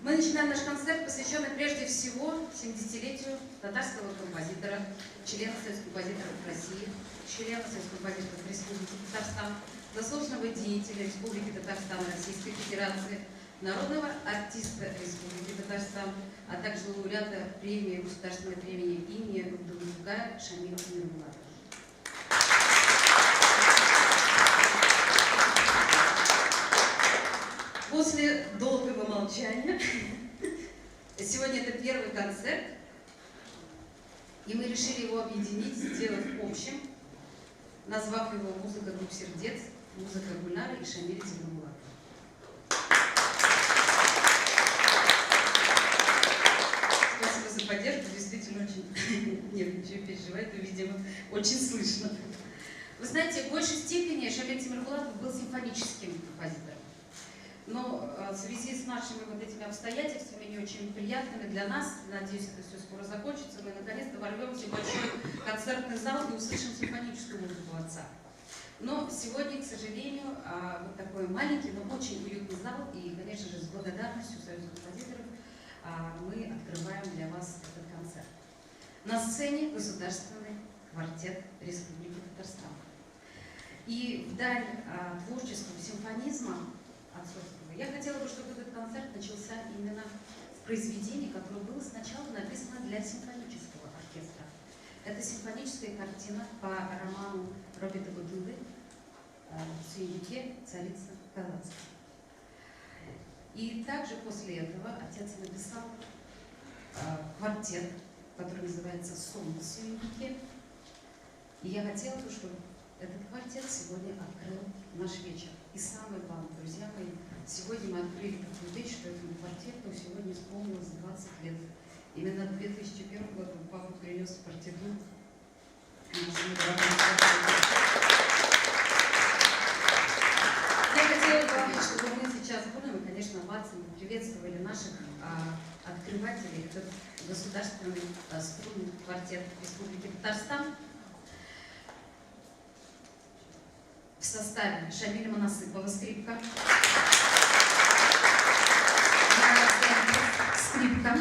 Мы начинаем наш концерт, посвященный прежде всего 70-летию татарского композитора, члена Союза композиторов России, члена Союза композиторов Республики Татарстан, заслуженного деятеля Республики Татарстан Российской Федерации, народного артиста Республики Татарстан, а также лауреата премии, государственной премии имени Габдуллугая Шамиля Тимирбулатова. После долгого молчания, сегодня это первый концерт, и мы решили его объединить, сделать общим, назвав его «Музыка двух сердец», «Музыка Гульнары и Шамиля Тимирбулатова». Спасибо за поддержку, действительно очень нервничаю, переживаю, это, видимо, очень слышно. Вы знаете, в большей степени Шамиль Тимирбулатов был симфоническим композитором. Но в связи с нашими вот этими обстоятельствами, не очень приятными для нас, надеюсь, это все скоро закончится, мы наконец-то ворвемся в большой концертный зал и услышим симфоническую музыку отца. Но сегодня, к сожалению, вот такой маленький, но очень уютный зал, и, конечно же, с благодарностью Союза композиторов мы открываем для вас этот концерт. На сцене государственный квартет Республики Татарстан. И вдаль творческого симфонизма отцовского, я хотела бы, чтобы этот концерт начался именно с произведения, которое было сначала написано для симфонического оркестра. Это симфоническая картина по роману Роберта Бадылы «Сюенбике. Царица Казанская». И также после этого отец написал квартет, который называется «Сон Сюенбике». И я хотела бы, чтобы этот квартет сегодня открыл наш вечер. И самое главное, друзья мои, сегодня мы открыли такую вещь, что этому квартету сегодня исполнилось 20 лет. Именно в 2001 году папа принес партитуру. Я хотела бы, чтобы мы сейчас будем, конечно, овациями приветствовали наших открывателей. Это государственный струнный квартет Республики Татарстан в составе Шамиля Манасыпова, скрипка, скрипка,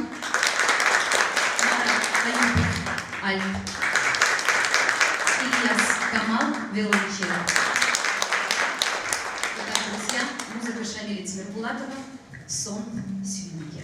альт, Ильяс Камал, виолончель. Итак, друзья, музыка Шамиля Тимирбулатова «Сон Сюенбике».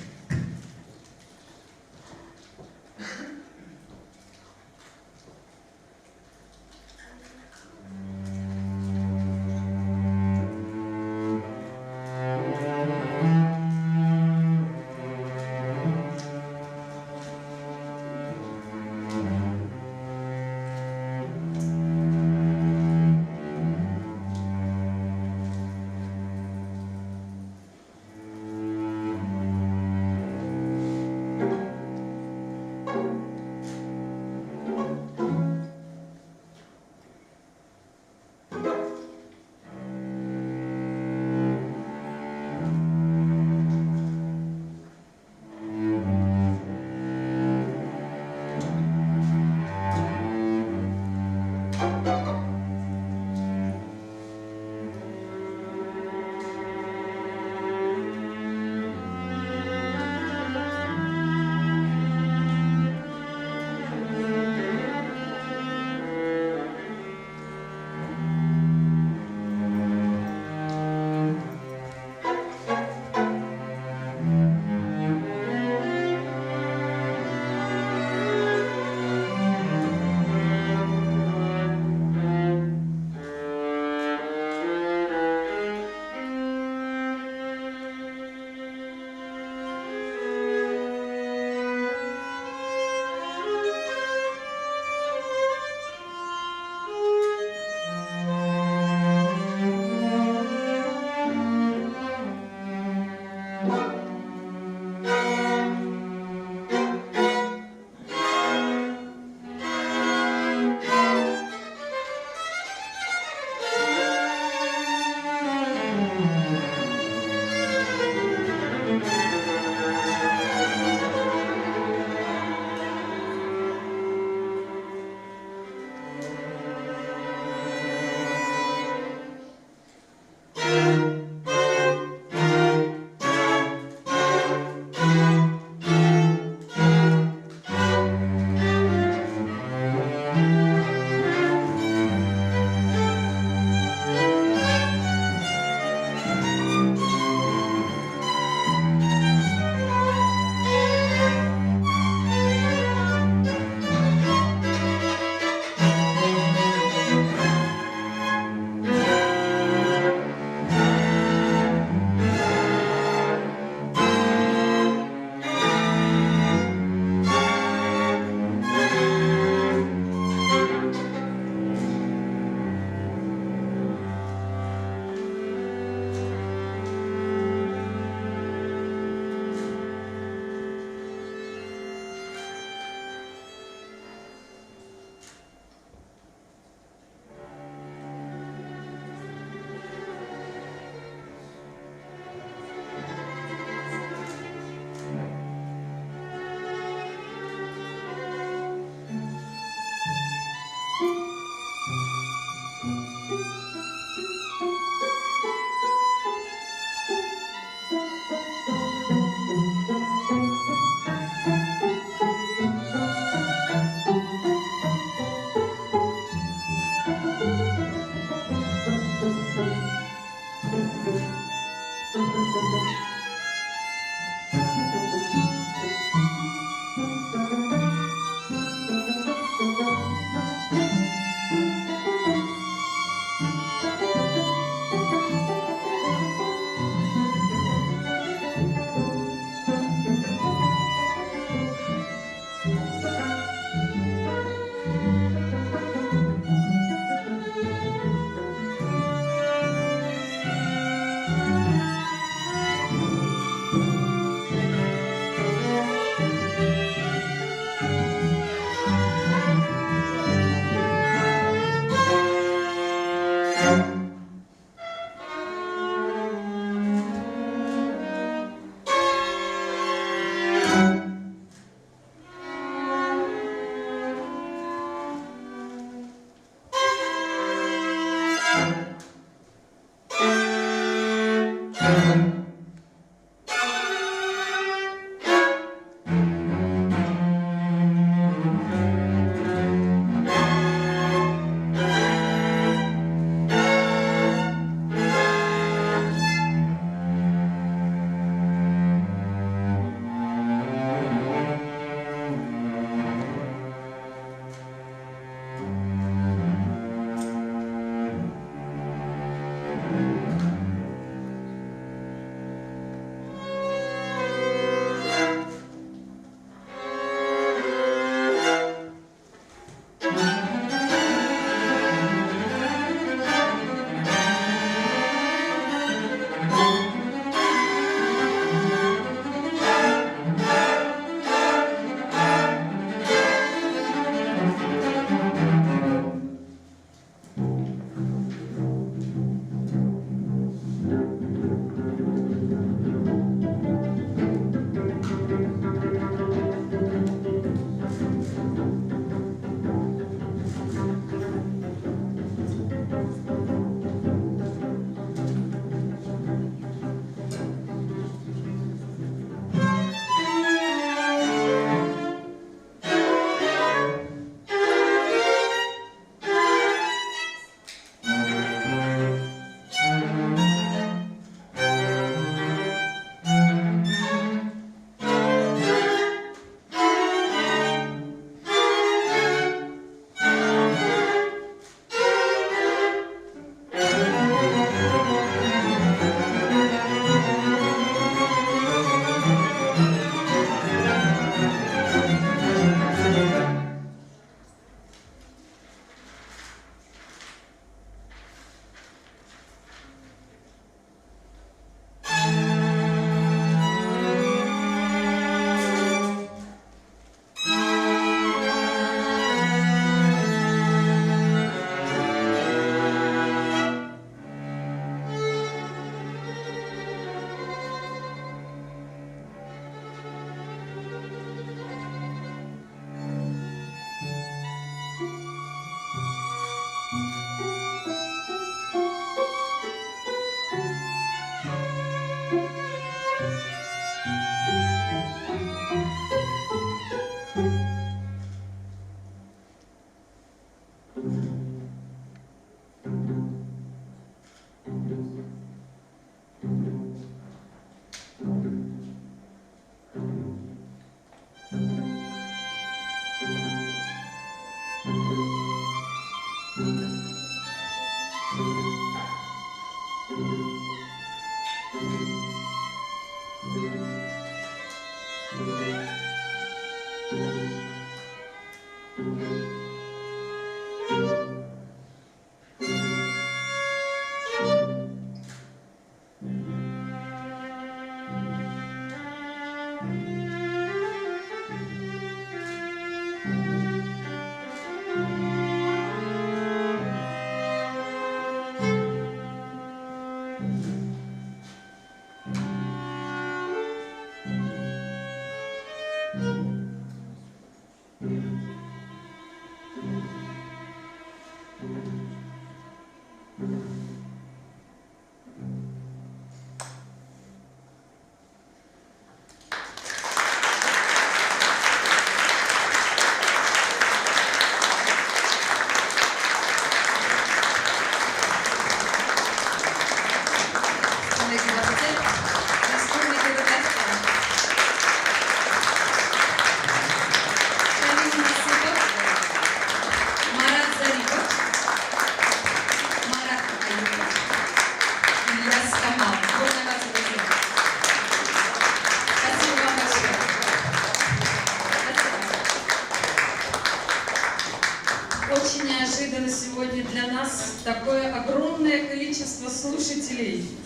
Очень неожиданно сегодня для нас такое огромное количество слушателей.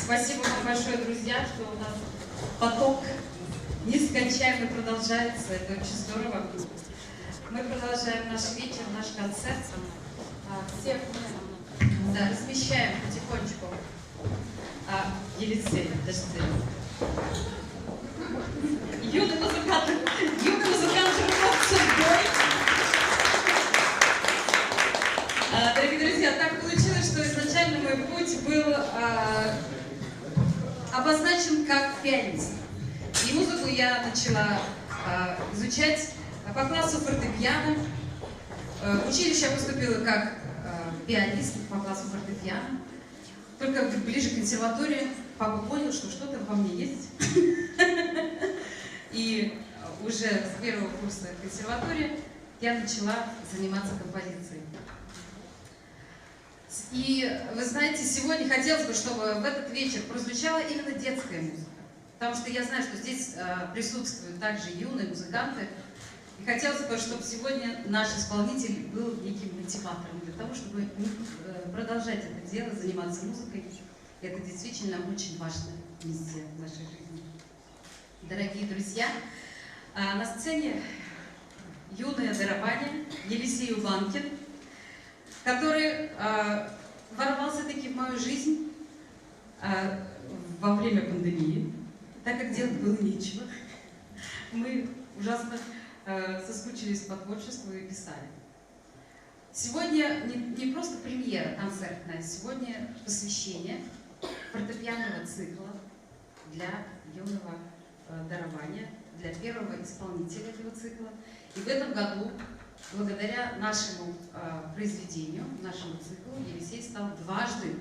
Спасибо вам большое, друзья, что у нас поток нескончаемо продолжается. Это очень здорово. Мы продолжаем наш вечер, наш концерт. Всех мы размещаем потихонечку. Елисей, подожди. Юный музыкант Дорогие друзья, так получилось, что изначально мой путь был обозначен как пианист. И музыку я начала изучать по классу фортепиано. В училище я поступила как пианист по классу фортепиано. Только ближе к консерватории папа понял, что что-то во мне есть. И уже с первого курса консерватории я начала заниматься композицией. И вы знаете, сегодня хотелось бы, чтобы в этот вечер прозвучала именно детская музыка. Потому что я знаю, что здесь присутствуют также юные музыканты. И хотелось бы, чтобы сегодня наш исполнитель был неким мотиватором для того, чтобы продолжать это дело, заниматься музыкой. Это действительно очень важная миссия в нашей жизни. Дорогие друзья, на сцене юное дарование Елисей Убанкин, который ворвался таки в мою жизнь во время пандемии, так как делать было нечего. Мы ужасно соскучились по творчеству и писали. Сегодня не просто премьера концертная, сегодня посвящение фортепианного цикла для юного дарования, для первого исполнителя этого цикла. И в этом году, благодаря нашему произведению, нашему циклу, Елисей стал дважды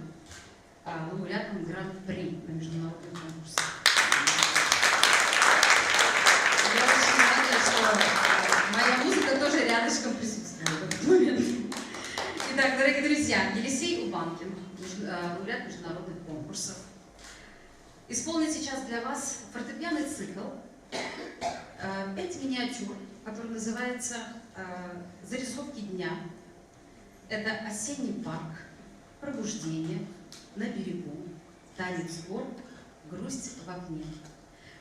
лауреатом Гран-при на международном конкурсе. Я очень рада, что моя музыка тоже рядышком присутствует в этот момент. Итак, дорогие друзья, Елисей Убанкин, лауреат международных конкурсов, исполнит сейчас для вас фортепианный цикл 5 миниатюр, который называется «Зарисовки дня». Это осенний парк, пробуждение, на берегу, танец гор, грусть в окне.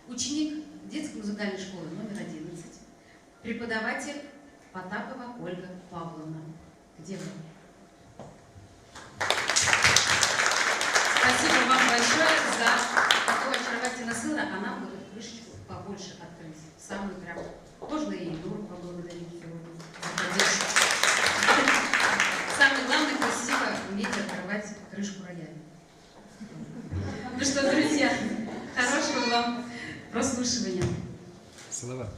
Ученик детской музыкальной школы номер 11, преподаватель Потапова Ольга Павловна. Где вы? Спасибо вам большое за такое очаровательное сына, а нам бы крышечку побольше открыть. Самую прям. Можно и Нуру поблагодарить сегодня за поддержку. Самое главное, красиво уметь открывать крышку рояля. Ну что, друзья, хорошего вам прослушивания. Слова.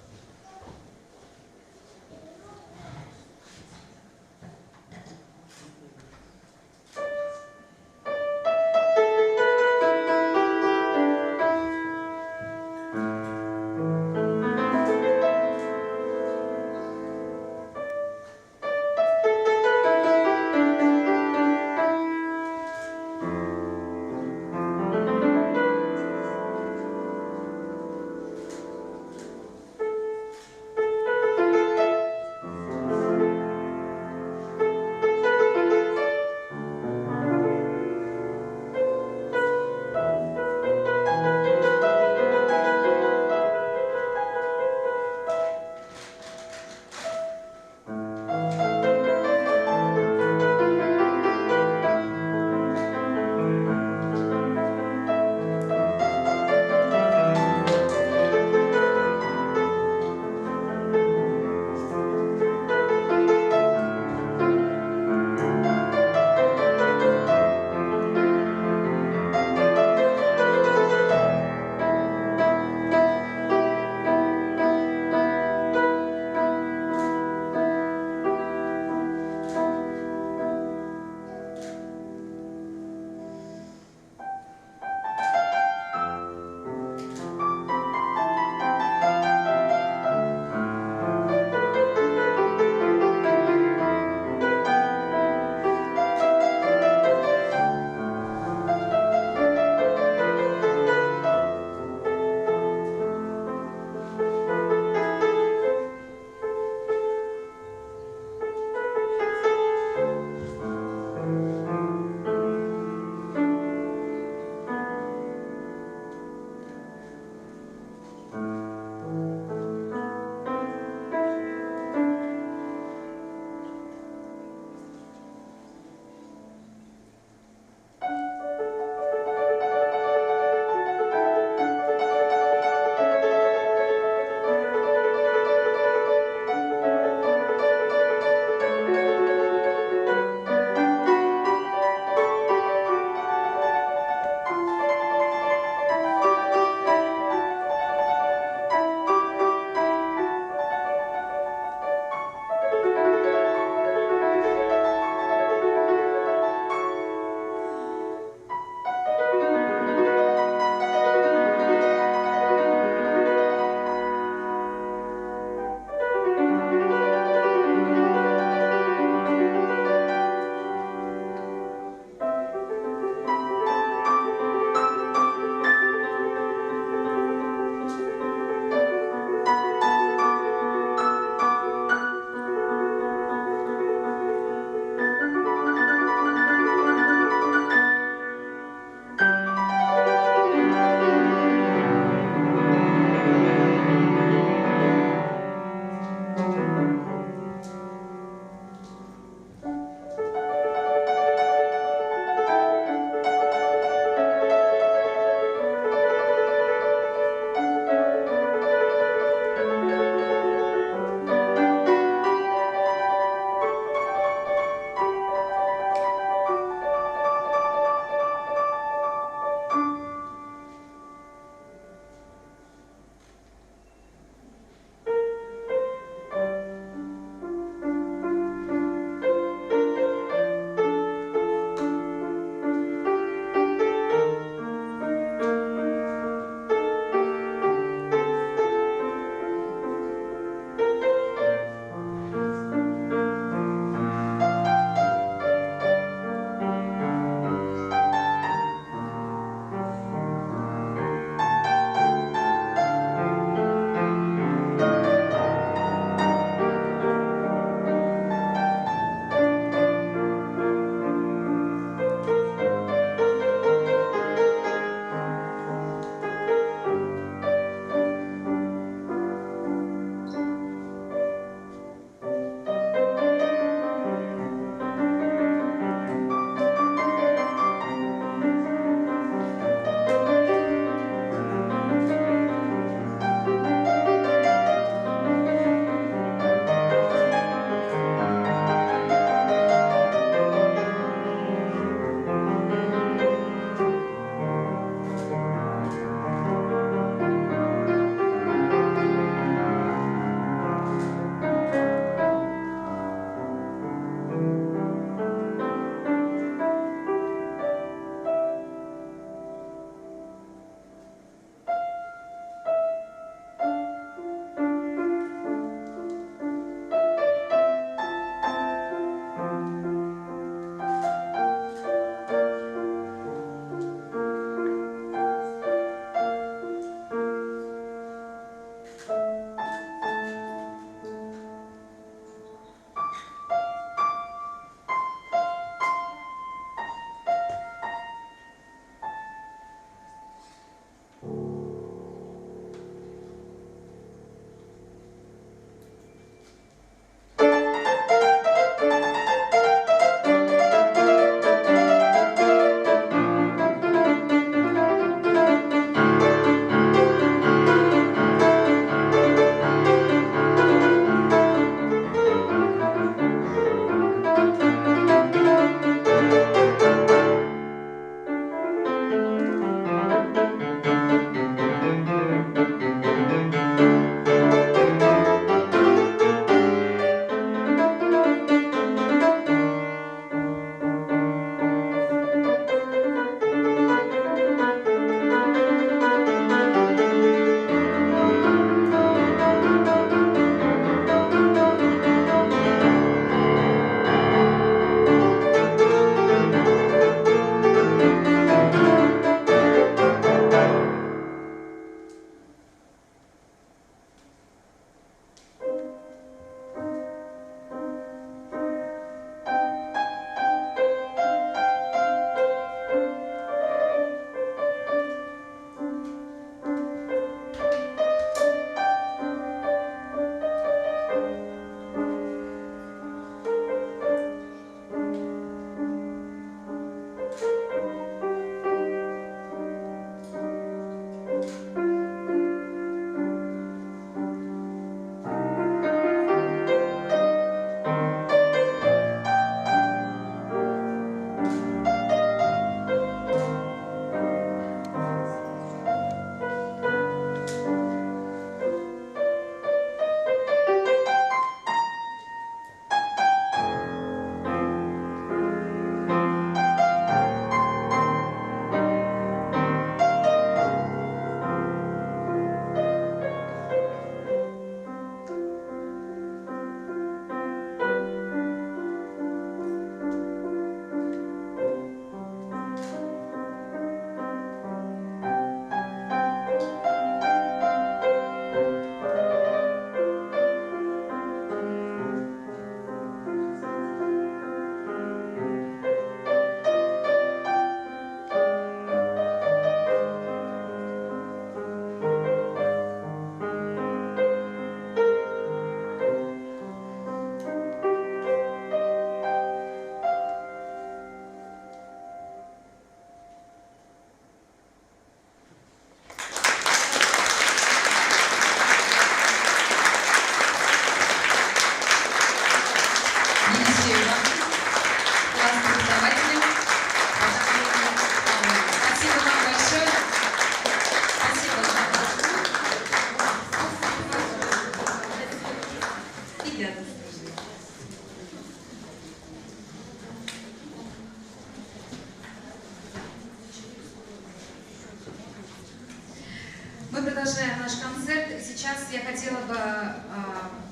Сейчас я хотела бы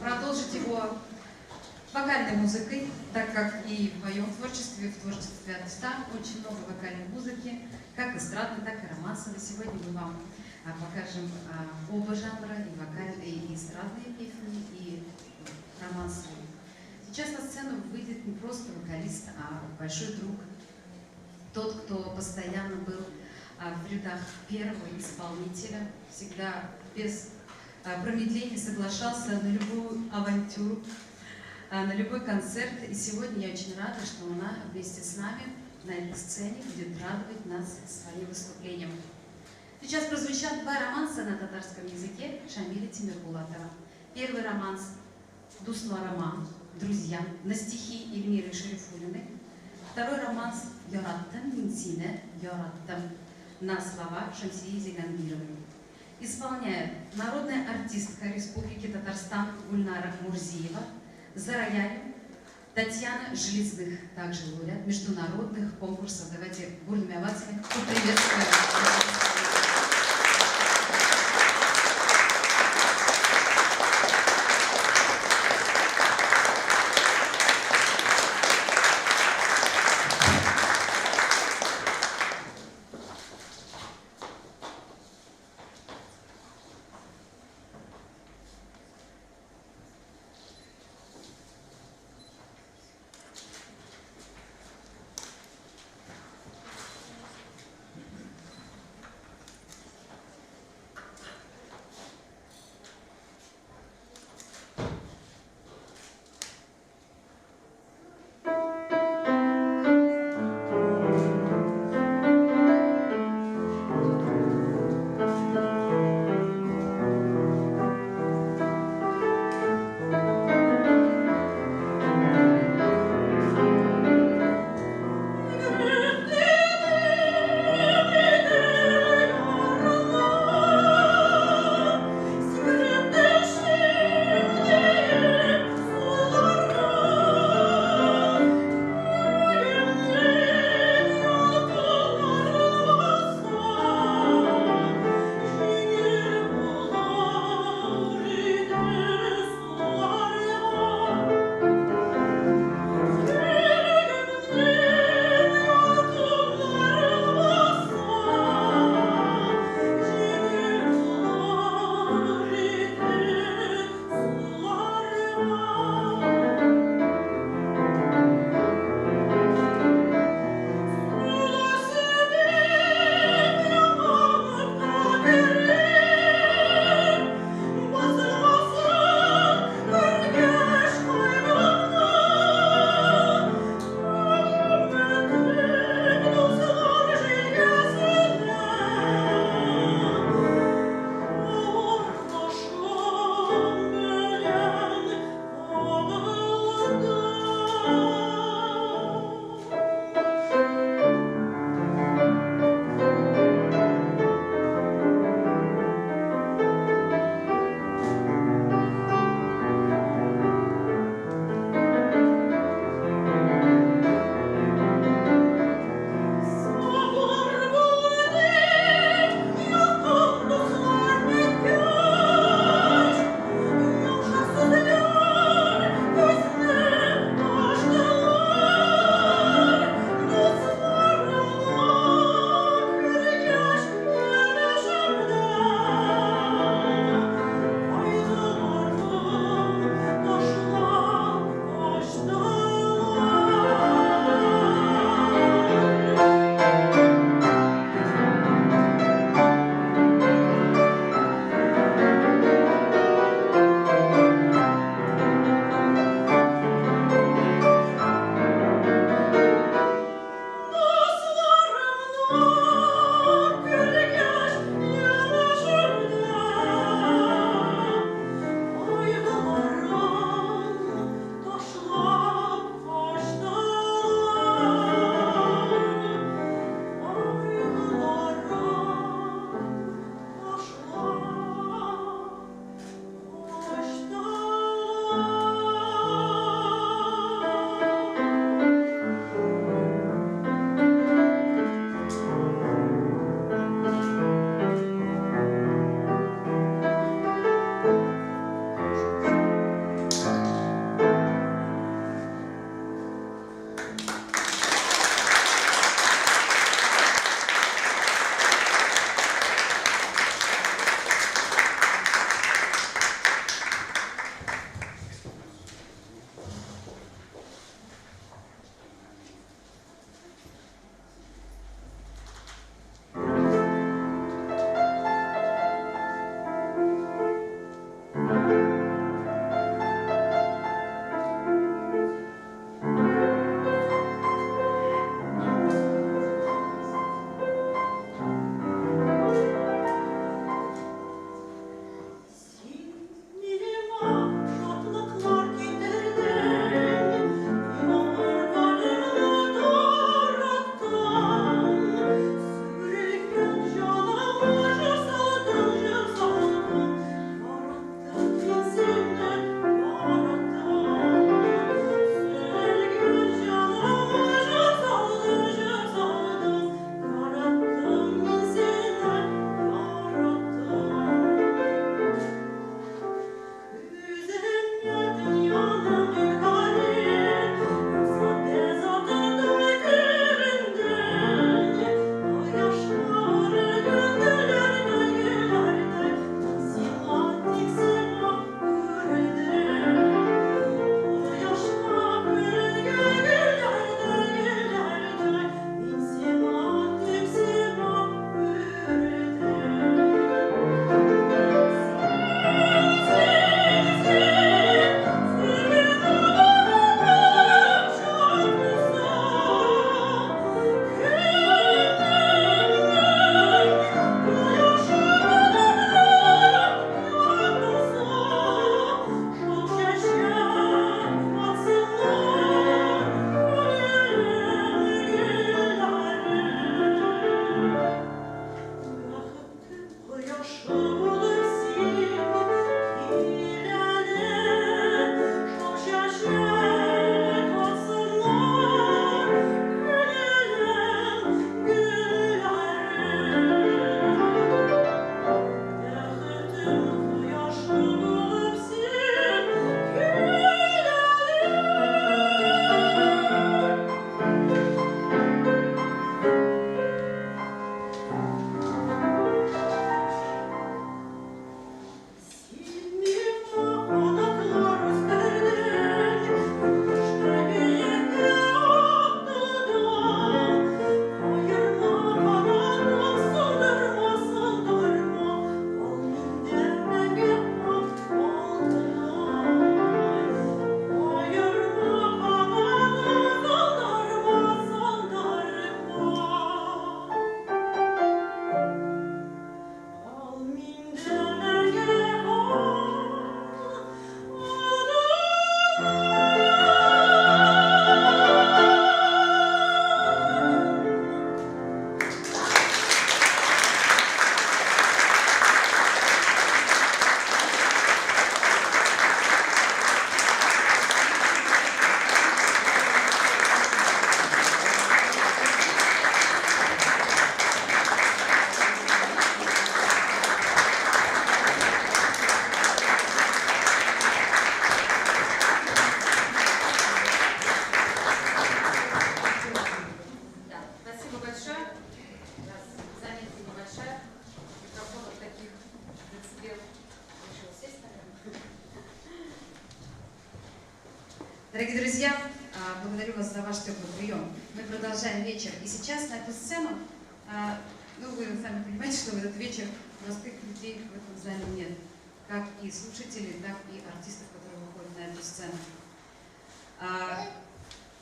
продолжить его вокальной музыкой, так как и в моем творчестве, в творчестве отца очень много вокальной музыки, как эстрадной, так и романсовой. Сегодня мы вам покажем оба жанра, и вокальные, и эстрадные песни, и романсовые. Сейчас на сцену выйдет не просто вокалист, а большой друг. Тот, кто постоянно был в рядах первого исполнителя, всегда без промедления соглашался на любую авантюру, на любой концерт. И сегодня я очень рада, что она вместе с нами на этой сцене будет радовать нас своим выступлением. Сейчас прозвучат два романса на татарском языке Шамиля Тимирбулатова. Первый романс «Дусло роман», «Друзья» на стихи Эльмиры Шарифуллиной. Второй романс «Яраттам Минсине Яраттам» на слова Шамсии Зигангировой. Исполняет народная артистка Республики Татарстан Гульнара Мурзиева, за роялем Татьяна Железных, также лауреат международных конкурсов. Давайте бурными овациями поприветствуем. Дорогие друзья, благодарю вас за ваш теплый прием. Мы продолжаем вечер. И сейчас на эту сцену, ну вы сами понимаете, что в этот вечер простых людей в этом зале нет. Как и слушателей, так и артистов, которые выходят на эту сцену.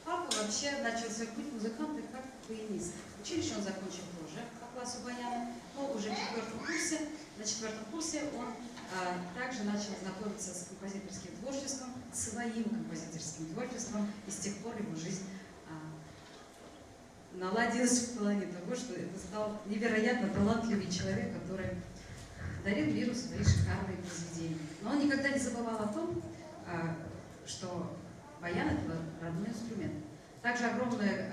Папа вообще начал свой путь музыканта как баянист. Училище он закончил тоже по классу баяна, но уже в 4-м курсе. На 4-м курсе он также начал знакомиться с композиторским творчеством, своим композиторским творчеством, и с тех пор его жизнь наладилась в плане того, что это стал невероятно талантливый человек, который дарил миру свои шикарные произведения. Но он никогда не забывал о том, что баян – это родной инструмент. Также огромное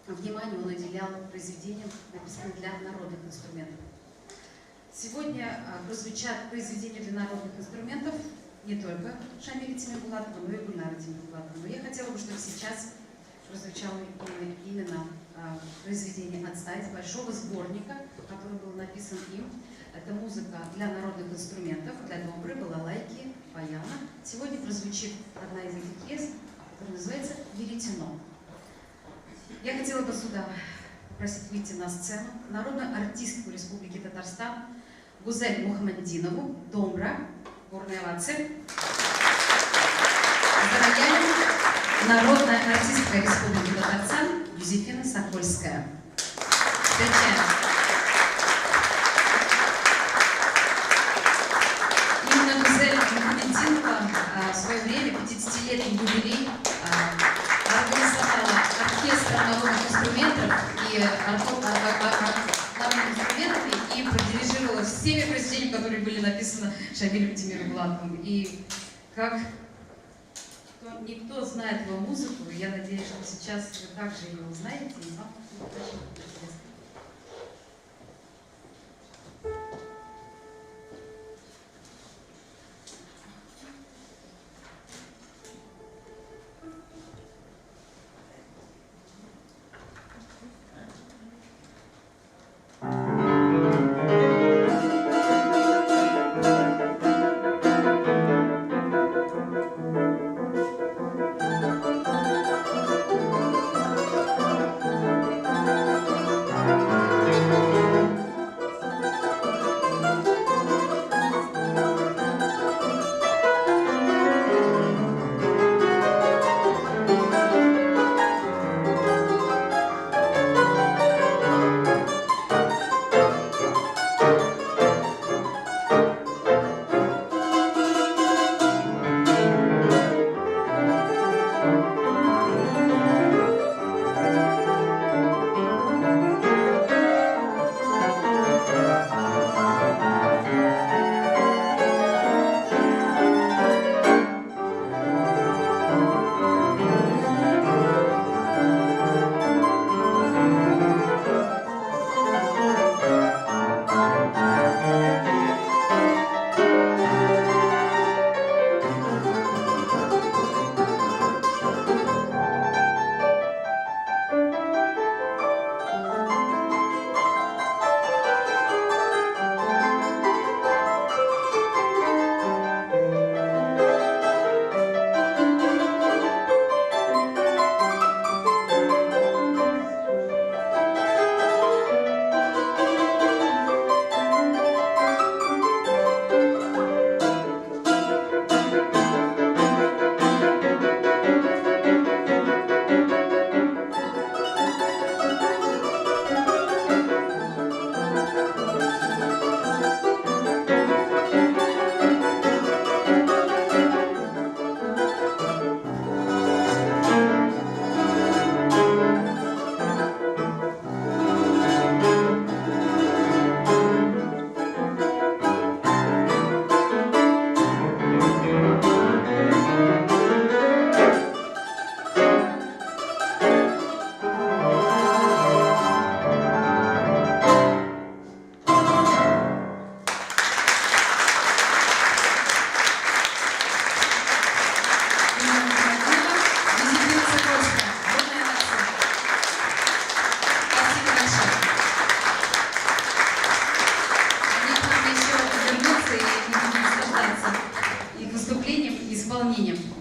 внимание он уделял произведениям, написанным для народных инструментов. Сегодня прозвучат произведения для народных инструментов не только Шамиля Тимирбулатова, но и Гульнара Тимирбулатова. Но я хотела бы, чтобы сейчас прозвучало именно произведение «Отстань» из большого сборника, который был написан им. Это музыка для народных инструментов, для домбры, балалайки, баяна. Сегодня прозвучит одна из этих пьес, которая называется «Веретено». Я хотела бы сюда попросить выйти на сцену народную артистку Республики Татарстан Гузель Мухаммаддинову, домбра, горные овации. За роялем народная артистка Республики Татарстан Юзефина Сокольская. Встречаем. Именно Гузель Мухаммаддинова в свое время, 50-летний юбилей, организовала оркестр народных инструментов и продирижировала всеми произведениями, которые были написаны Шамилем Тимирбулатовым. И как никто знает его музыку, я надеюсь, что сейчас вы также ее узнаете, и вам будет очень интересно.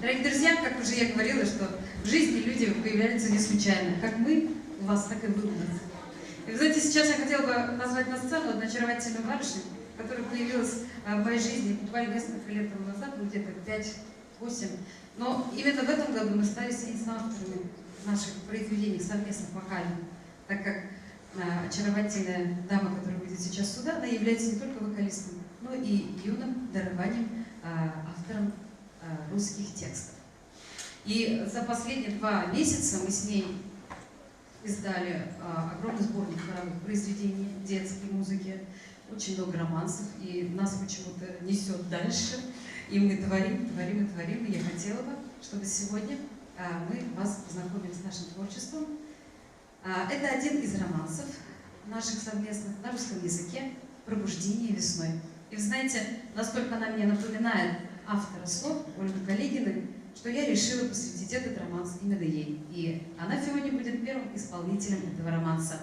Дорогие друзья, как уже я говорила, что в жизни люди появляются не случайно. Как мы, у вас, так и вы у нас. И вы знаете, сейчас я хотела бы позвать на сцену одну очаровательную барышню, которая появилась в моей жизни буквально несколько лет тому назад, ну, где-то 5-8. Но именно в этом году мы стали соавторами наших произведений совместных вокальных, так как очаровательная дама, которая выйдет сейчас сюда, она является не только вокалистом, но и юным дарованием автором русских текстов. И за последние 2 месяца мы с ней издали огромный сборник хоровых произведений детской музыки, очень много романсов, и нас почему-то несет дальше, и мы творим, творим и творим. И я хотела бы, чтобы сегодня мы вас познакомили с нашим творчеством. Это один из романсов наших совместных на русском языке «Пробуждение весной». И вы знаете, насколько она мне напоминает автора слов Ольги Калигиной, что я решила посвятить этот романс именно ей. И она сегодня будет первым исполнителем этого романса.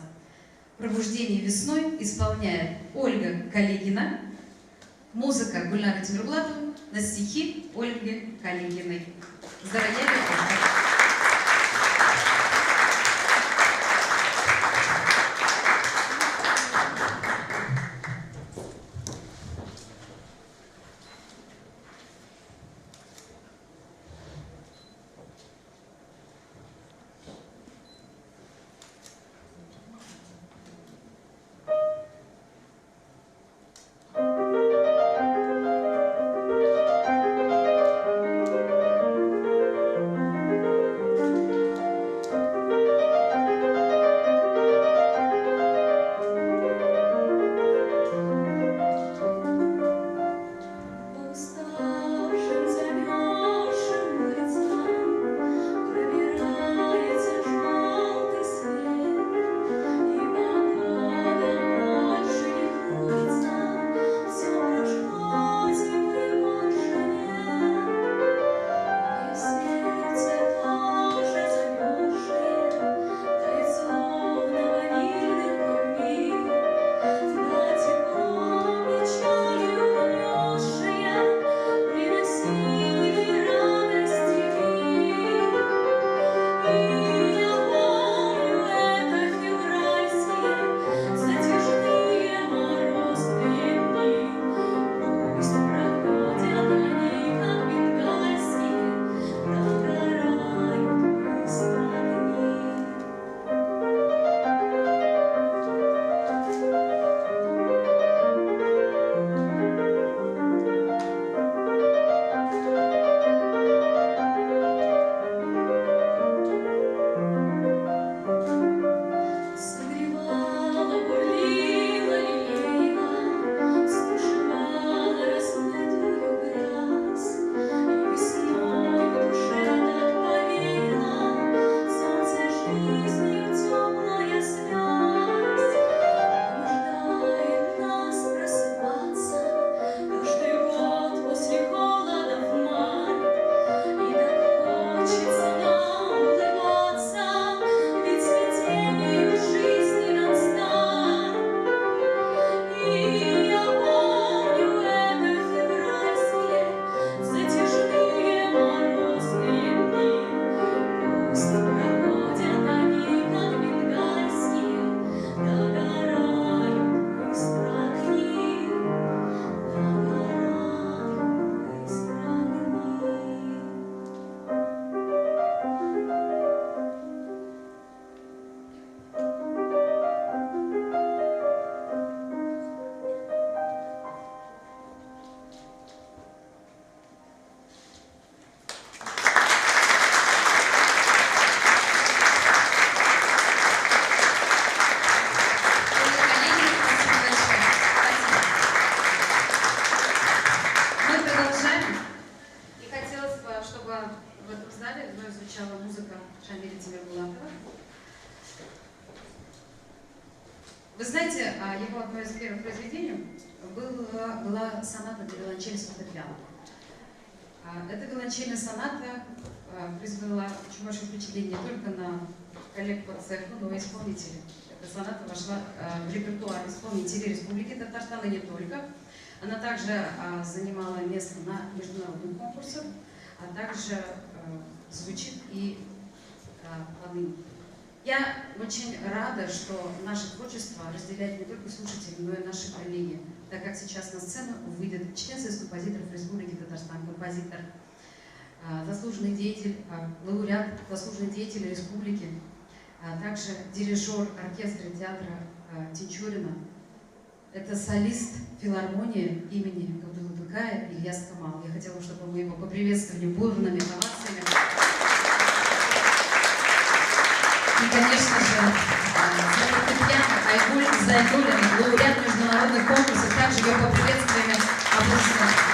«Пробуждение весной» исполняет Ольга Калигина, музыка Гульнара Тимирбулатова на стихи Ольги Калигиной. Здравия Ольга! Вы знаете, его одно из первых произведений была соната для виолончели с фортепиано. Эта виолончельная соната произвела очень большое впечатление не только на коллег по цеху, но и исполнителей. Эта соната вошла в репертуар исполнителей Республики Татарстан и не только. Она также занимала место на международных конкурсах. а также звучит и поныне. Я очень рада, что наше творчество разделяет не только слушатели, но и наши коллеги, так как сейчас на сцену выйдет член Союза композиторов Республики Татарстан, композитор, заслуженный деятель, лауреат, заслуженный деятель республики, а также дирижер оркестра театра Тинчурина. Это солист филармонии имени Габдулла-Тукая Ильяс Камал. Я хотела, чтобы мы его поприветствовали бурными овациями. И, конечно же, Татьяна Айгуль Зайнуллина, лауреат международных конкурсов, также ее поприветствуем аплодисментами.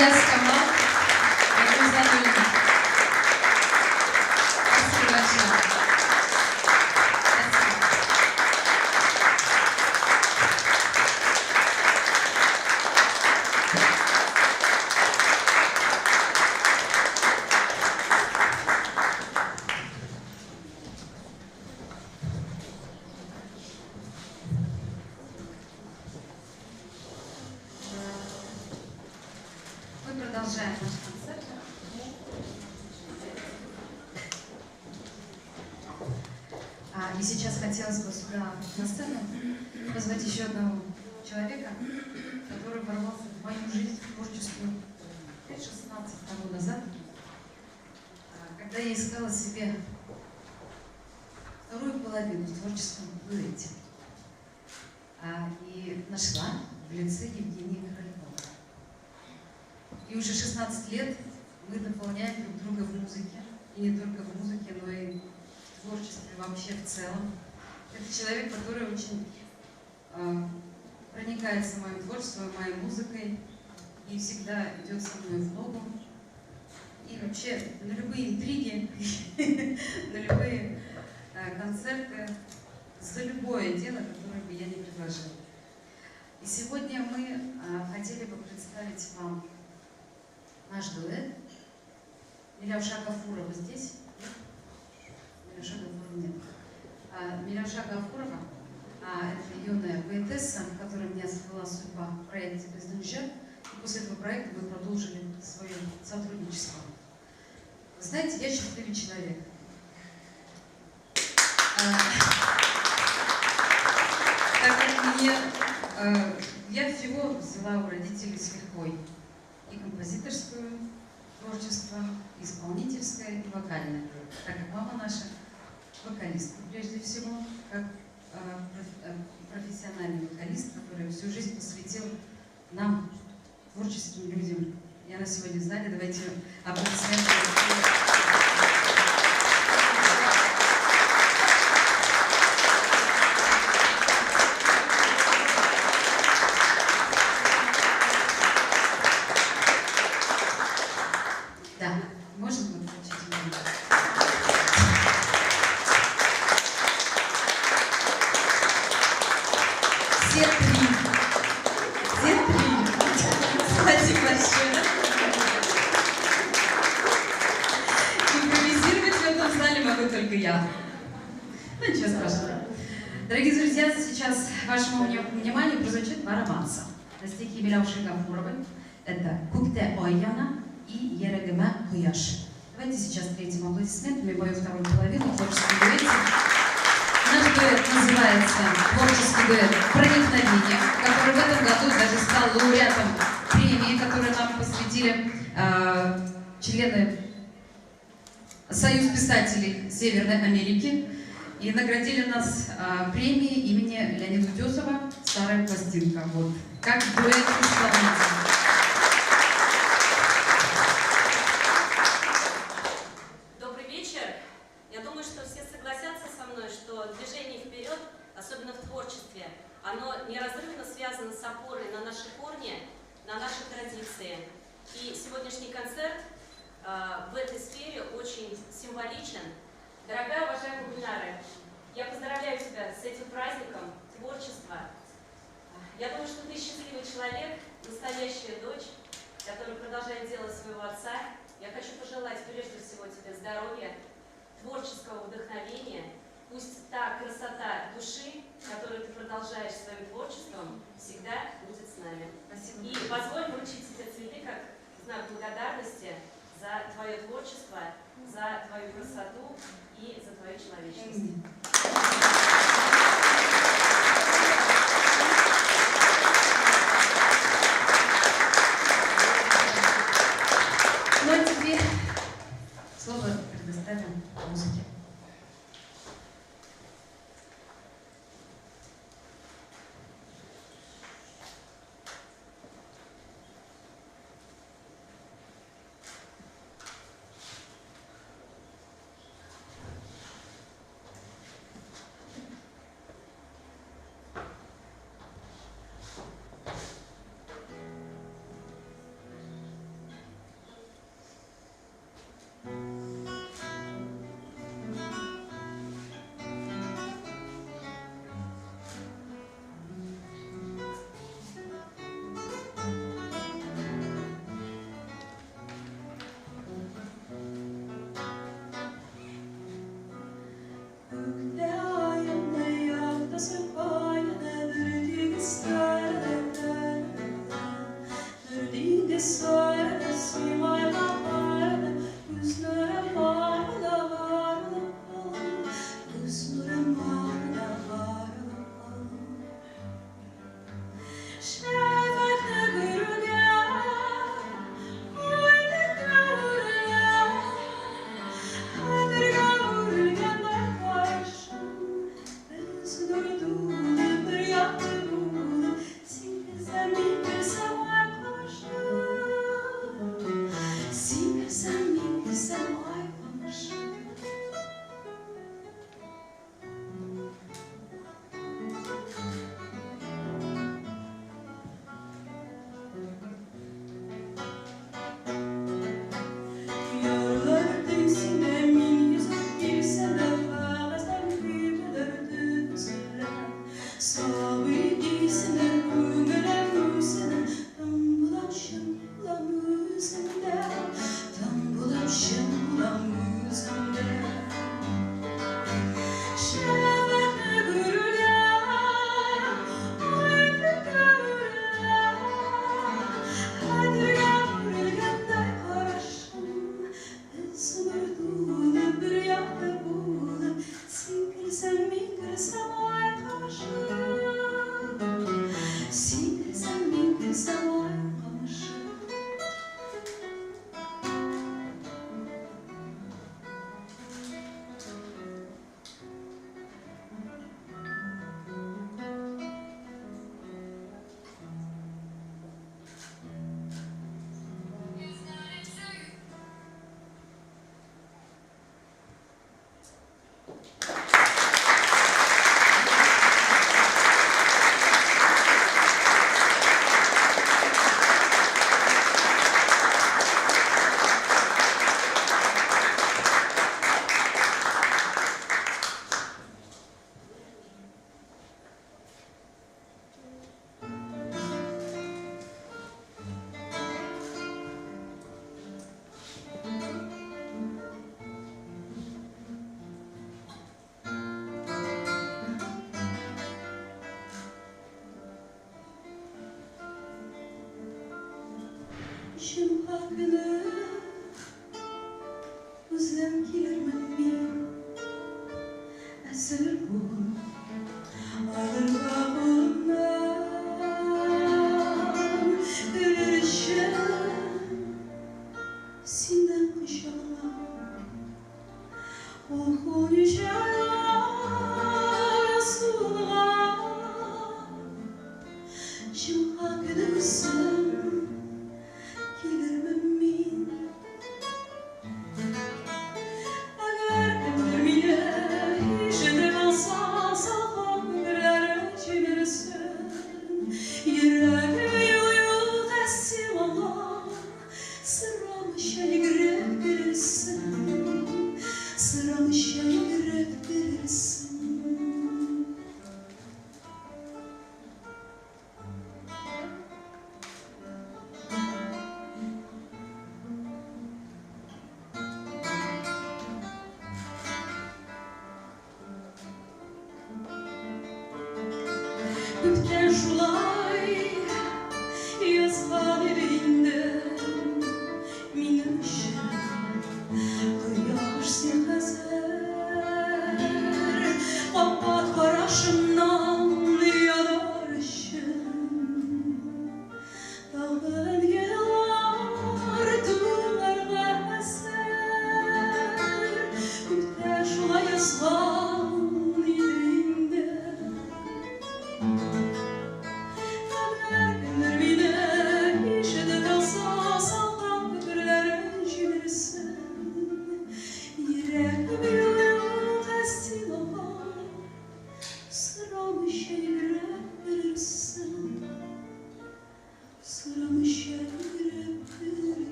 Я сказала, это взаимно. Спасибо большое. Мы продолжаем наш концерт. И сейчас хотелось бы сюда на сцену позвать еще одного человека, который ворвался в мою жизнь творческую лет 16 тому назад, когда я искала себе вторую половину в творческом дуэте. И нашла в лице Евгения Королькова. И уже 16 лет мы дополняем друг друга в музыке. И не только в музыке, но и в творчестве вообще в целом. Это человек, который очень проникается моим творчеством, моей музыкой и всегда идет со мной в ногу. И вообще на любые интриги, на любые концерты, за любое дело, которое бы я не предложила. И сегодня мы хотели бы представить вам наш дуэт. Миляуша Гафурова здесь? Миляуша Гафурова нет. Миляуша Гафурова — это юная поэтесса, которая меня свела судьба в проекте «Безденжер». И после этого проекта мы продолжили свое сотрудничество. Вы знаете, я счастливый человек. Так как я всего взяла у родителей с лихвой. И композиторское творчество, и исполнительское, и вокальное. Так как мама наша вокалистка прежде всего, как профессиональный вокалист, который всю жизнь посвятил нам, творческим людям. И она сегодня в зале. Давайте аплодисменты. Да, можно вот включить меня? Все три. Спасибо большое. Импровизировать в этом зале могу только я. Ну, ничего страшного. Дорогие друзья, сейчас вашему вниманию прозвучит два романса на стихи Миляуши Гафуровой. Это «Кукте Ойяна» и «Ерегеме Хуяш». Давайте сейчас встретим аплодисментами мою вторую половину в творческом дуэте. Наш дуэт называется «Творческий дуэт Проникновение», который в этом году даже стал лауреатом премии, которую нам посвятили члены Союз писателей Северной Америки. И наградили нас премией имени Леонида Утесова «Старая пластинка». Вот. Как дуэт исполнителей. Особенно в творчестве, оно неразрывно связано с опорой на наши корни, на наши традиции. И сегодняшний концерт в этой сфере очень символичен. Дорогая, уважаемая Гульнара, я поздравляю тебя с этим праздником творчества. Я думаю, что ты счастливый человек, настоящая дочь, которая продолжает делать своего отца. Я хочу пожелать прежде всего тебе здоровья, творческого вдохновения. Пусть та красота души, которую ты продолжаешь своим творчеством, всегда будет с нами. Спасибо. И позволь вручить тебе цветы как знак благодарности за твое творчество, за твою красоту и за твою человечность. Ну а теперь слово предоставим музыке.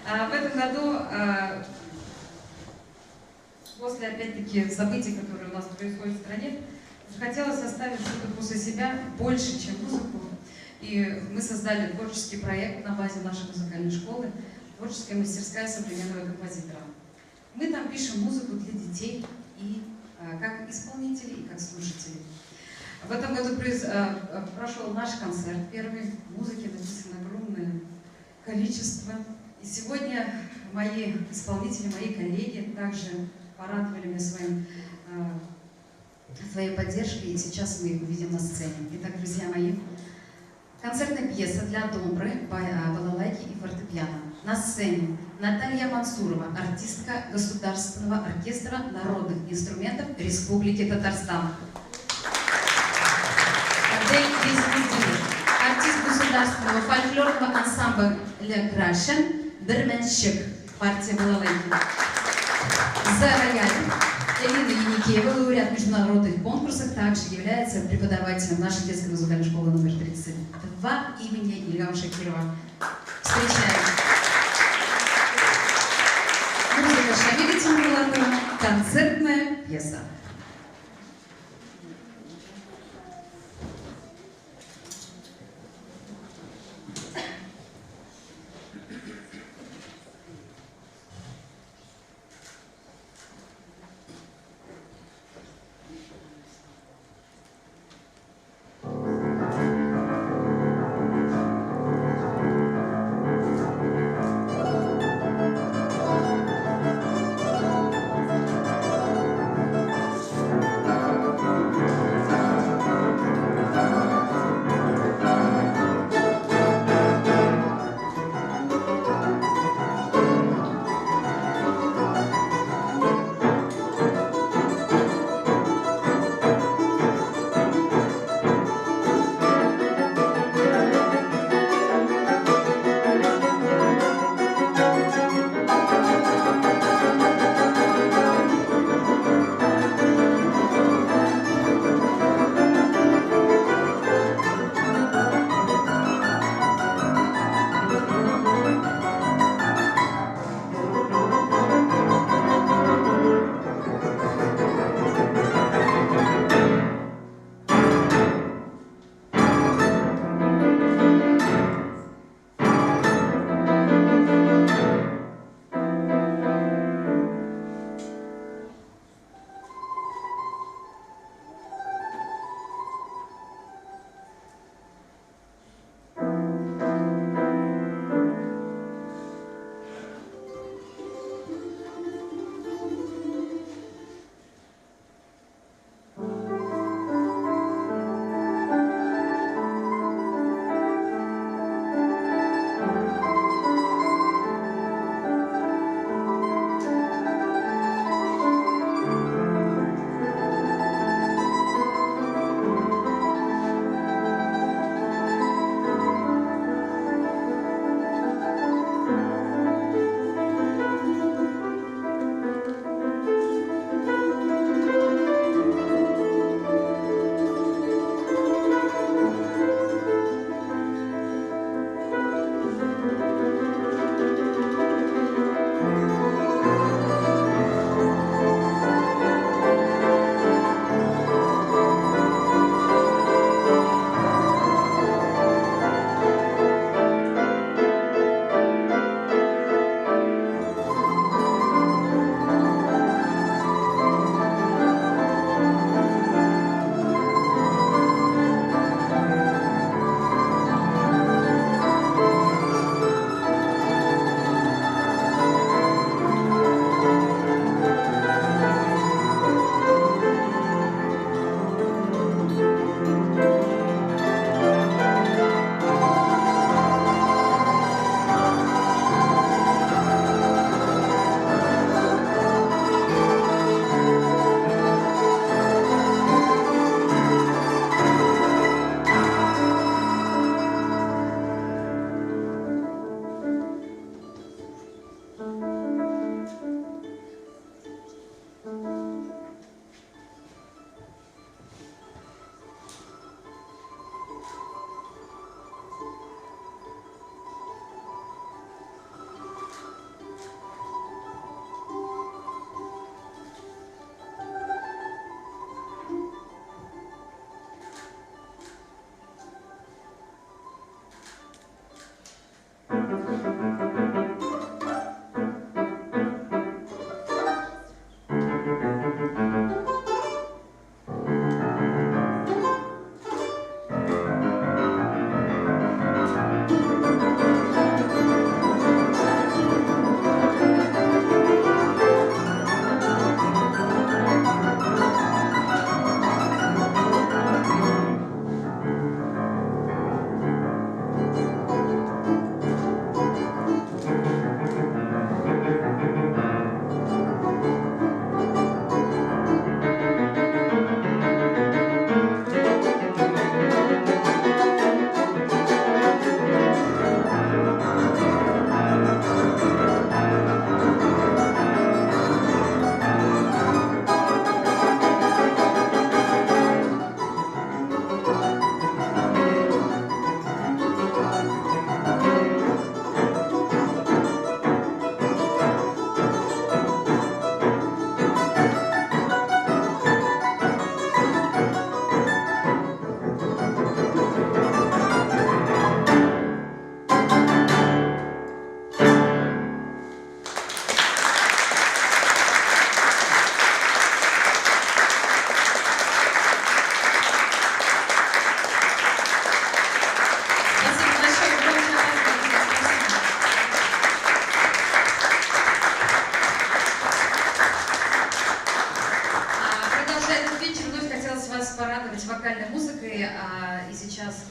В этом году, после опять-таки событий, которые у нас происходят в стране, захотелось оставить что-то после себя больше, чем музыку. И мы создали творческий проект на базе нашей музыкальной школы «Творческая мастерская современного композитора». Мы там пишем музыку для детей и как исполнителей, и как слушателей. В этом году прошел наш концерт первый. Музыки написано огромное количество. И сегодня мои исполнители, мои коллеги также порадовали меня своей поддержкой. И сейчас мы их увидим на сцене. Итак, друзья мои, концертная пьеса для домбры, балалайки и фортепиано. На сцене Наталья Мансурова, артистка Государственного оркестра народных инструментов Республики Татарстан. Артист Государственного фольклорного ансамбля «Крашен» Берменщик, партия балалайки. За роялем Элина Яникеева, лауреат международных конкурсов, также является преподавателем нашей детской музыкальной школы номер 32 имени Ильгама Шакирова. Встречаем. Музыка Шамиля Тимурлатова, концертная пьеса.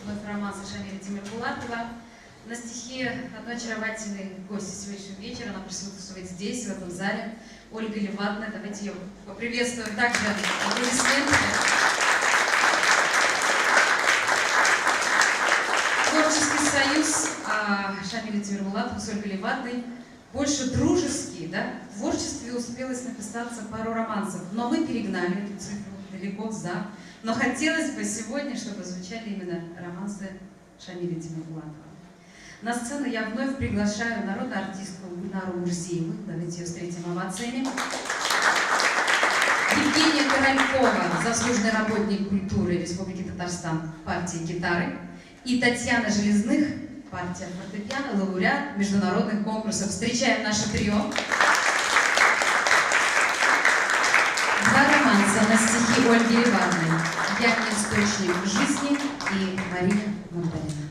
вновь романса Шамиля Темирбулатова на стихи одной очаровательной гости сегодняшнего вечера. Она присутствует здесь, в этом зале. Ольга Левадная. Давайте ее поприветствуем также аплодисментами. Творческий союз Шамиля Темирбулатова с Ольгой Левадной больше дружеский, да? В творчестве успелось написаться пару романсов, но мы перегнали эту цифру далеко за. Но хотелось бы сегодня, чтобы звучали именно романсы Шамиля Темирбулатова. На сцену я вновь приглашаю народную артистку Гульнару Мурзиеву. Давайте ее встретим овациями. Евгения Королькова, заслуженный работник культуры Республики Татарстан, партии гитары. И Татьяна Железных, партия фортепиано, лауреат международных конкурсов. Встречаем наше трио. Два романса на стихи Ольги Левадной. «Я не источник жизни» и «Мария Магдалина».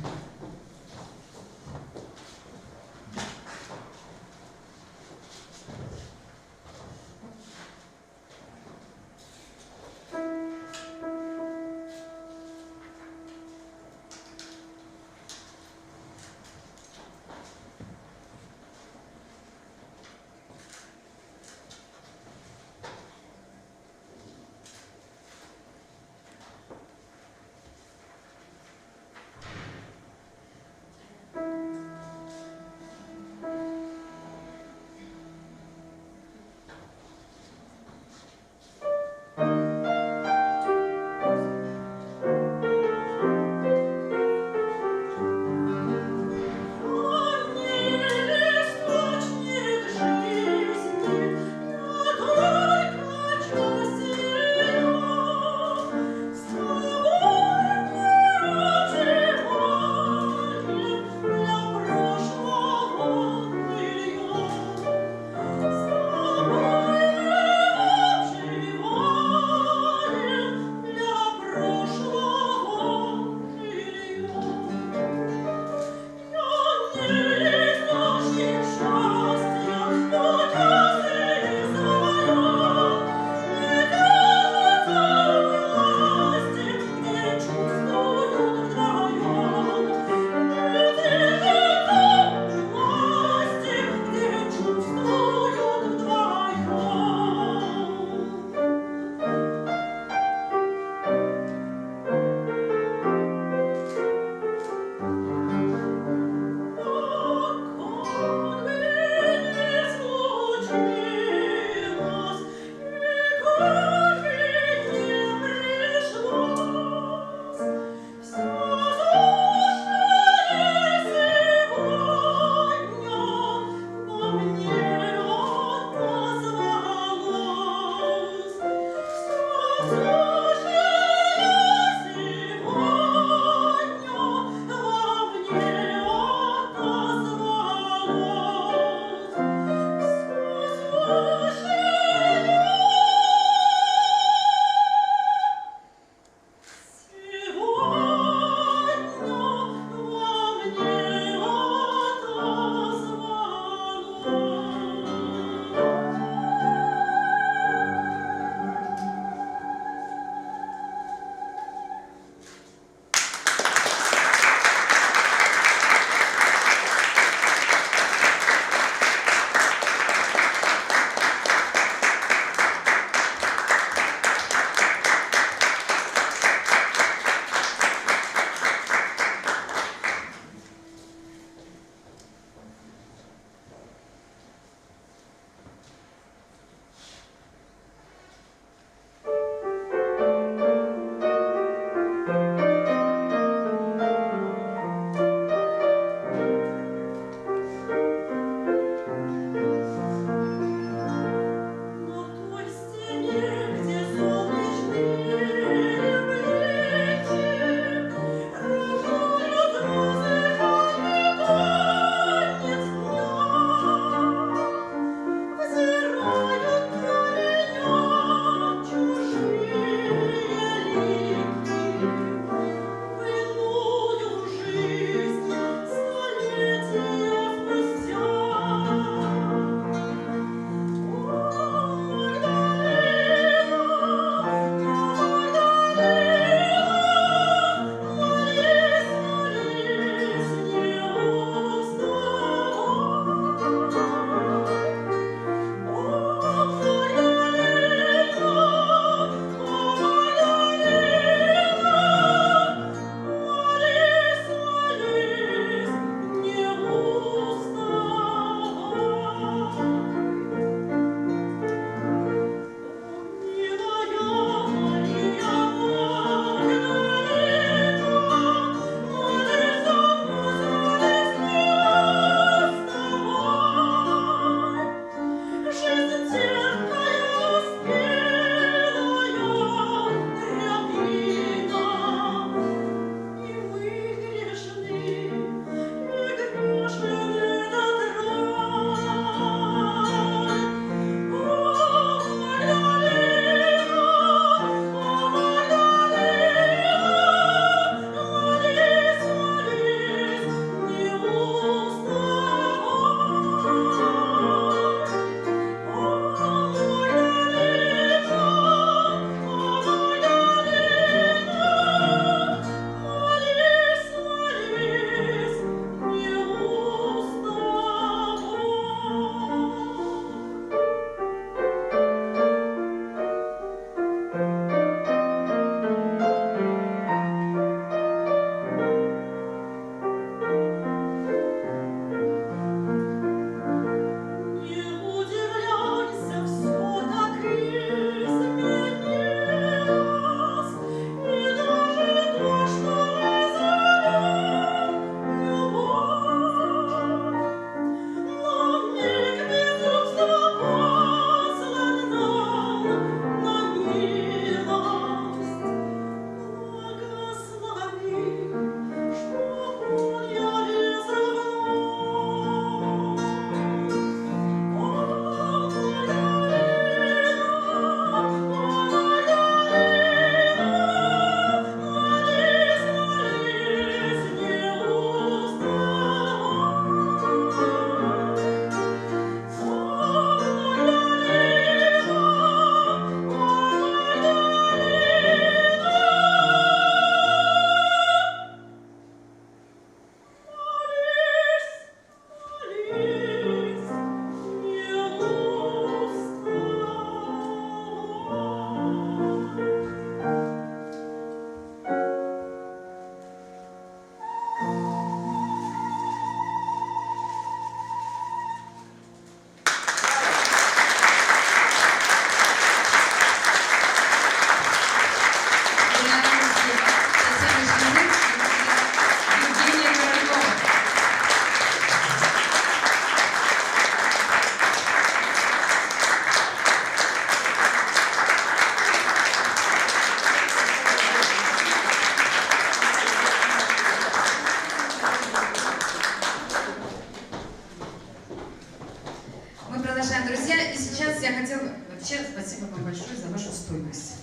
продолжаем, друзья. И сейчас я хотела... Вообще, спасибо вам большое за вашу стойкость.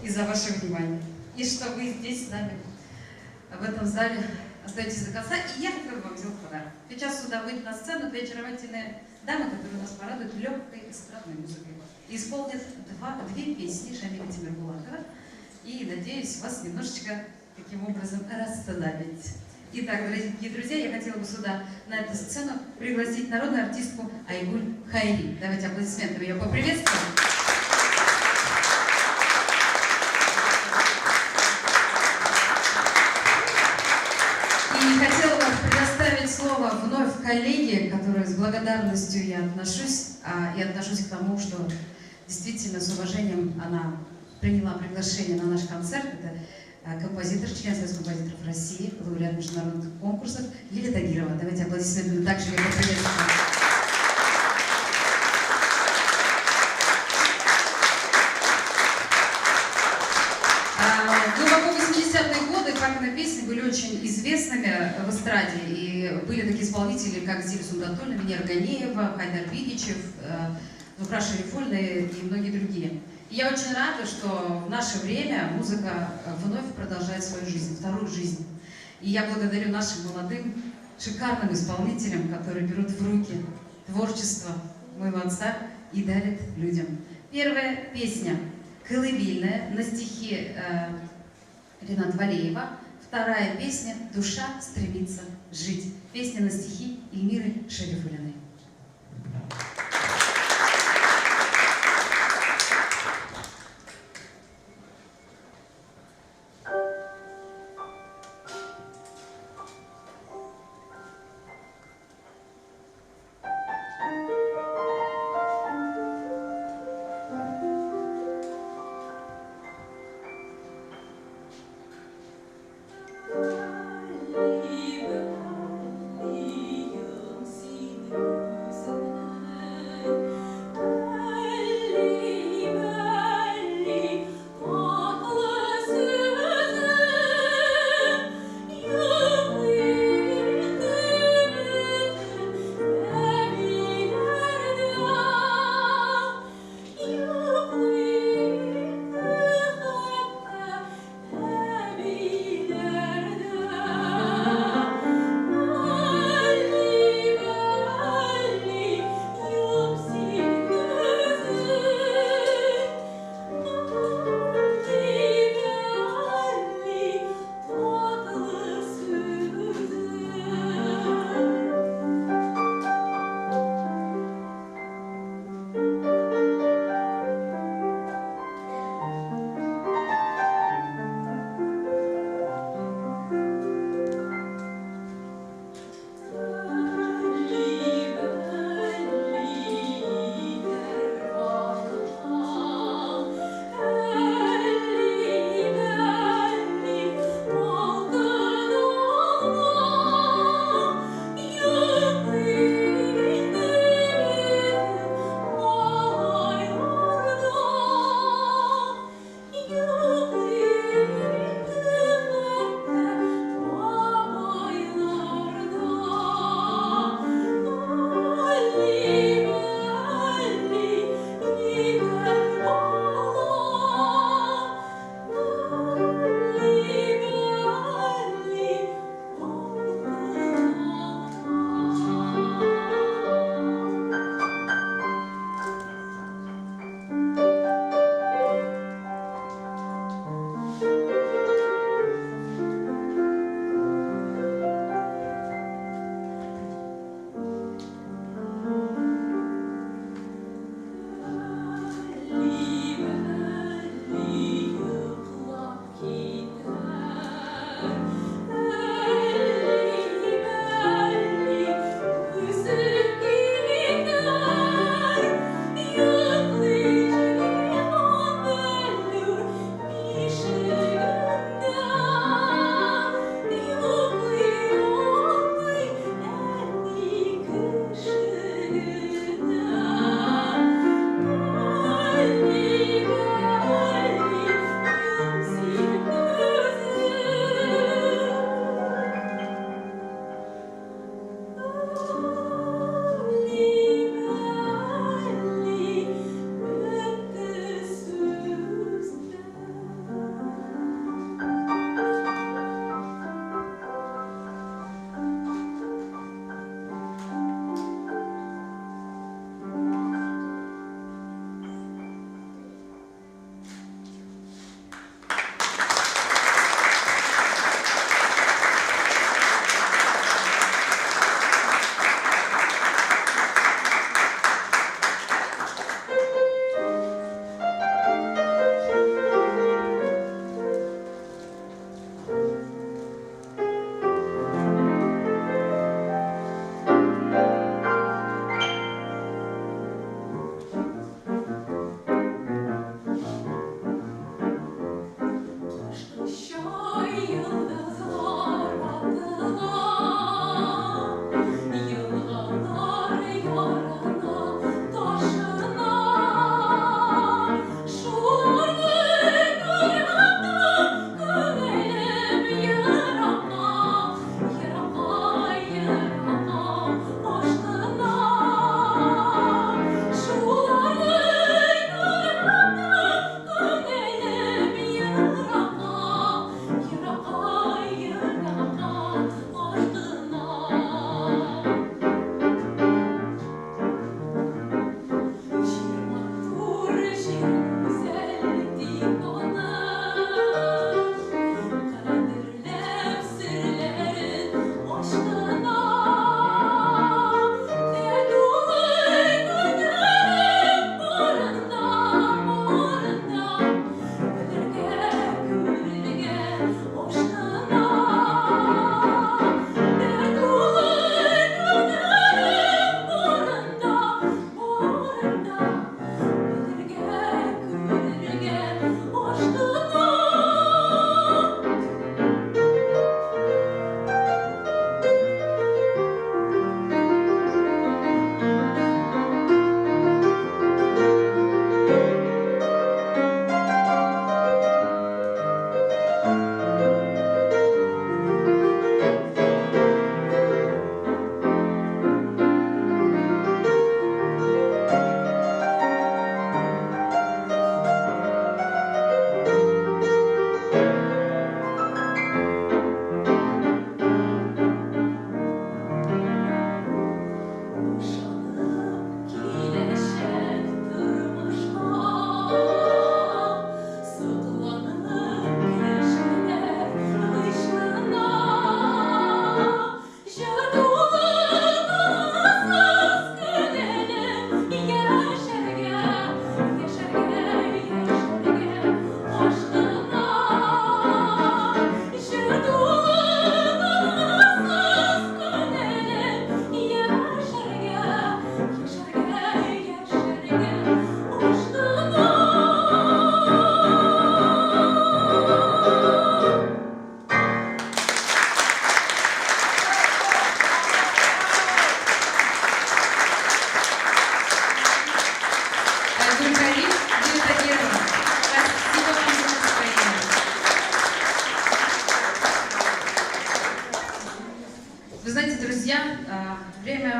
И за ваше внимание. И что вы здесь с нами, в этом зале, остаетесь до конца. И я хотела бы вам сделать подарок. Сейчас сюда выйдут на сцену две очаровательные дамы, которые нас порадуют легкой эстрадной музыкой. И исполнят две песни Шамиля Темирбулатова. И, надеюсь, вас немножечко таким образом расслабить. Итак, дорогие друзья, я хотела бы сюда, на эту сцену, пригласить народную артистку Айгуль Хайри. Давайте аплодисментами ее поприветствуем. И хотела бы предоставить слово вновь коллеге, к которой с благодарностью я отношусь, и отношусь к тому, что действительно с уважением она приняла приглашение на наш концерт. Это композитор, член Союза композиторов России, лауреат международных конкурсов Лилия Тагирова. Давайте аплодисментами также ее поприветствуем. Глубоко 80-е годы папины песни были очень известными в эстраде. И были такие исполнители, как Зиля Сунгатульна, Венера Ганеева, Хайдар Бигичев, Зухра Шарифульна и многие другие. И я очень рада, что в наше время музыка вновь продолжает свою жизнь, вторую жизнь. И я благодарю нашим молодым, шикарным исполнителям, которые берут в руки творчество моего отца и дарят людям. Первая песня «Колыбельная» на стихи Рената Валеева. Вторая песня «Душа стремится жить». Песня на стихи Эльмиры Шарифуллиной. Liebe,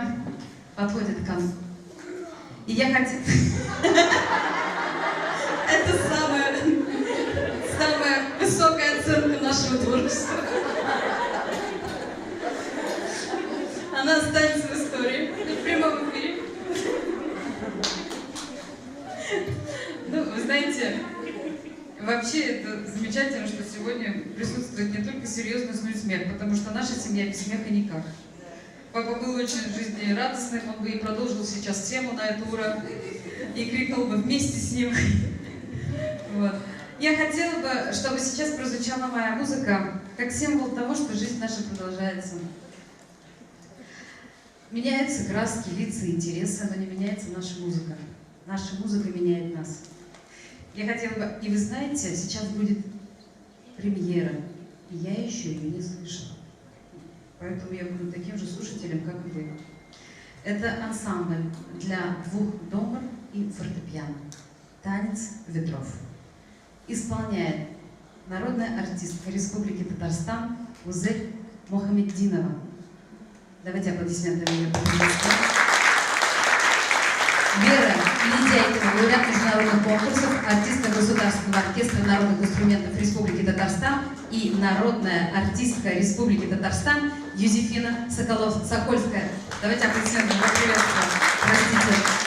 друзья подходят ко мне. И я хотела... Это самая высокая оценка нашего творчества. Она останется в истории, в прямом эфире. Ну, вы знаете, вообще это замечательно, что сегодня присутствует не только серьезность, но и смех, потому что наша семья без смеха никак. Папа был очень жизнерадостным, он бы и продолжил сейчас тему на эту ура, и крикнул бы вместе с ним. Вот. Я хотела бы, чтобы сейчас прозвучала моя музыка, как символ того, что жизнь наша продолжается. Меняются краски, лица, интересы, но не меняется наша музыка. Наша музыка меняет нас. Я хотела бы, и вы знаете, сейчас будет премьера, и я еще ее не слышала. Поэтому я буду таким же слушателем, как и вы. Это ансамбль для 2 домбр и фортепиано. «Танец ветров». Исполняет народная артистка Республики Татарстан Узель Мохаммеддинова. Давайте аплодисментами ее приветствуем. Вера Ледяйкина, лауреат международных конкурсов, артистка Государственного оркестра народных инструментов Республики Татарстан и народная артистка Республики Татарстан Юзефина Сокольская. Давайте аплодисментами ее приветствуем. Простите.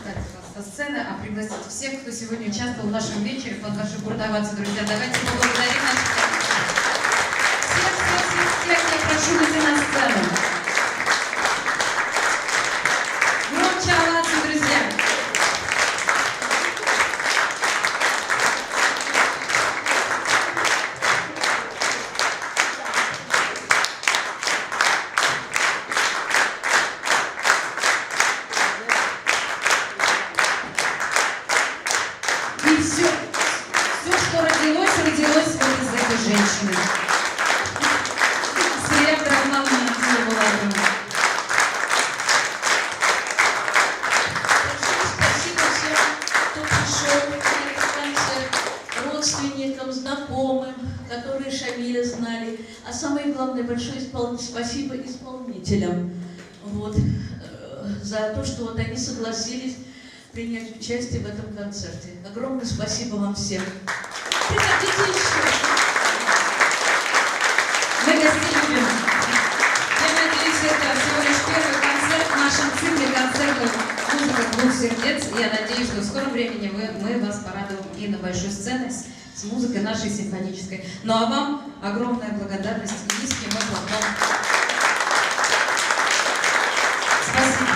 встать со сцены, а пригласить всех, кто сегодня участвовал в нашем вечере, под ваши бурные овации, друзья. Давайте поблагодарим наших всех, я прошу выйти на сцену. Громче овации, друзья. И все, что родилось вот из этой женщины. Свет Романа Булатова. Спасибо всем, кто пришел на этот концерт, родственникам, знакомым, которые Шамиля знали. А самое главное, большое спасибо исполнителям вот, за то, что вот они согласились принять участие в этом концерте. Огромное спасибо вам всем. Приходите еще. Мы гостей любим. Я надеюсь, это всего лишь первый концерт в нашем цикле концертов «Музыка двух сердец». Я надеюсь, что в скором времени мы вас порадуем и на большой сцене с музыкой нашей симфонической. Ну а вам огромная благодарность и низкий мой поклон. Спасибо.